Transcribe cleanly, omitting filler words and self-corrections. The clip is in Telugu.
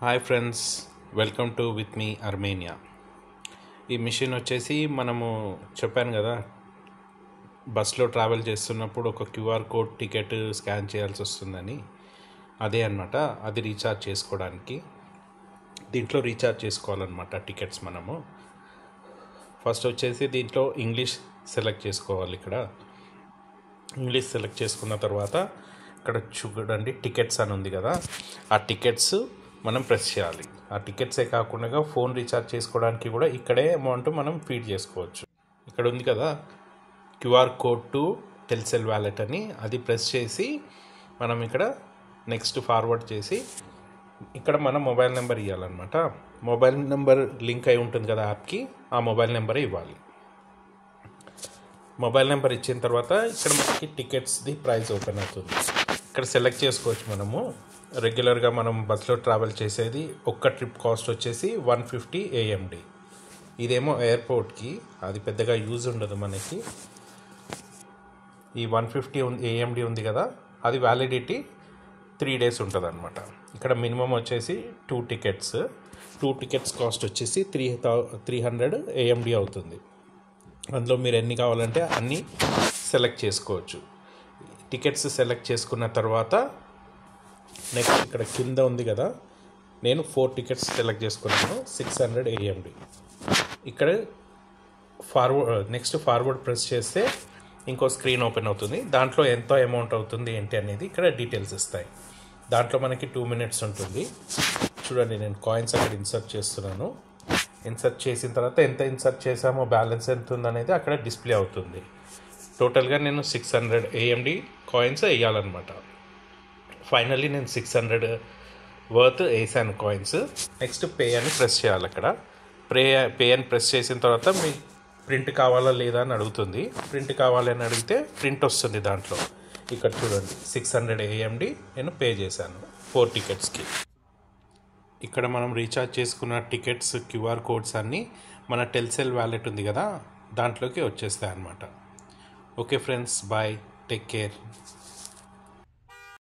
Hi friends, welcome to with me Armenia. ఈ మిషన్ వచ్చేసి మనము చెప్పాను కదా, బస్లో ట్రావెల్ చేస్తున్నప్పుడు ఒక క్యూఆర్ కోడ్ టికెట్ స్కాన్ చేయాల్సి వస్తుందని. అదే అన్నమాట, అది రీఛార్జ్ చేసుకోవడానికి. దీంట్లో రీఛార్జ్ చేసుకోవాలన్నమాట టికెట్స్. మనము ఫస్ట్ వచ్చేసి దీంట్లో ఇంగ్లీష్ సెలెక్ట్ చేసుకోవాలి. ఇక్కడ ఇంగ్లీష్ సెలెక్ట్ చేసుకున్న తర్వాత ఇక్కడ చూడండి టికెట్స్ అని ఉంది కదా, ఆ టికెట్స్ మనం ప్రెస్ చేయాలి. ఆ టికెట్సే కాకుండా ఫోన్ రీఛార్జ్ చేసుకోవడానికి కూడా ఇక్కడే అమౌంట్ మనం ఫీడ్ చేసుకోవచ్చు. ఇక్కడ ఉంది కదా క్యూఆర్ కోడ్ టు టెల్సెల్ వ్యాలెట్ అని, అది ప్రెస్ చేసి మనం ఇక్కడ నెక్స్ట్ ఫార్వర్డ్ చేసి ఇక్కడ మన మొబైల్ నెంబర్ ఇవ్వాలన్నమాట. మొబైల్ నెంబర్ లింక్ అయి ఉంటుంది కదా యాప్కి, ఆ మొబైల్ నెంబరే ఇవ్వాలి. మొబైల్ నెంబర్ ఇచ్చిన తర్వాత ఇక్కడ మనకి టికెట్స్ది ప్రైస్ ఓపెన్ అవుతుంది. ఇక్కడ సెలెక్ట్ చేసుకోవచ్చు. మనము రెగ్యులర్గా మనం బస్లో ట్రావెల్ చేసేది ఒక్క ట్రిప్ కాస్ట్ వచ్చేసి 150 AMD. ఇదేమో ఎయిర్పోర్ట్కి, అది పెద్దగా యూజ్ ఉండదు మనకి. ఈ 150 AMD ఉంది కదా, అది వ్యాలిడిటీ 3 days ఉంటుంది అనమాట. ఇక్కడ మినిమం వచ్చేసి 2 టికెట్స్ కాస్ట్ వచ్చేసి 300 AMD అవుతుంది. అందులో మీరు ఎన్ని కావాలంటే అన్నీ సెలెక్ట్ చేసుకోవచ్చు. టికెట్స్ సెలెక్ట్ చేసుకున్న తర్వాత నెక్స్ట్ ఇక్కడ కింద ఉంది కదా, నేను 4 టికెట్స్ సెలెక్ట్ చేసుకున్నాను, 600 AMD. ఇక్కడ ఫార్వర్డ్ ప్రెస్ చేస్తే ఇంకో స్క్రీన్ ఓపెన్ అవుతుంది. దాంట్లో ఎంత అమౌంట్ అవుతుంది ఏంటి అనేది ఇక్కడ డీటెయిల్స్ ఇస్తాయి. దాంట్లో మనకి 2 minutes ఉంటుంది. చూడండి, నేను కాయిన్స్ అక్కడ ఇన్సర్ట్ చేస్తున్నాను. ఇన్సర్ట్ చేసిన తర్వాత ఎంత ఇన్సర్ట్ చేసామో, బ్యాలెన్స్ ఎంత ఉందనేది అక్కడ డిస్ప్లే అవుతుంది. టోటల్గా నేను 600 AMD కాయిన్స్ వేయాలన్నమాట. ఫైనల్లీ నేను 600 వర్త్ వేసాను కాయిన్స్. నెక్స్ట్ పే అని ప్రెస్ చేయాలి. అక్కడ పే అని ప్రెస్ చేసిన తర్వాత మీ ప్రింట్ కావాలా లేదా అని అడుగుతుంది. ప్రింట్ కావాలి అని అడిగితే ప్రింట్ వస్తుంది దాంట్లో. ఇక్కడ చూడండి 600 AMD నేను పే చేశాను 4 టికెట్స్కి. ఇక్కడ మనం రీఛార్జ్ చేసుకున్న టికెట్స్ క్యూఆర్ కోడ్స్ అన్నీ మన టెల్సెల్ వ్యాలెట్ ఉంది కదా, దాంట్లోకి వచ్చేస్తాయి అన్నమాట. Okay friends, bye, take care.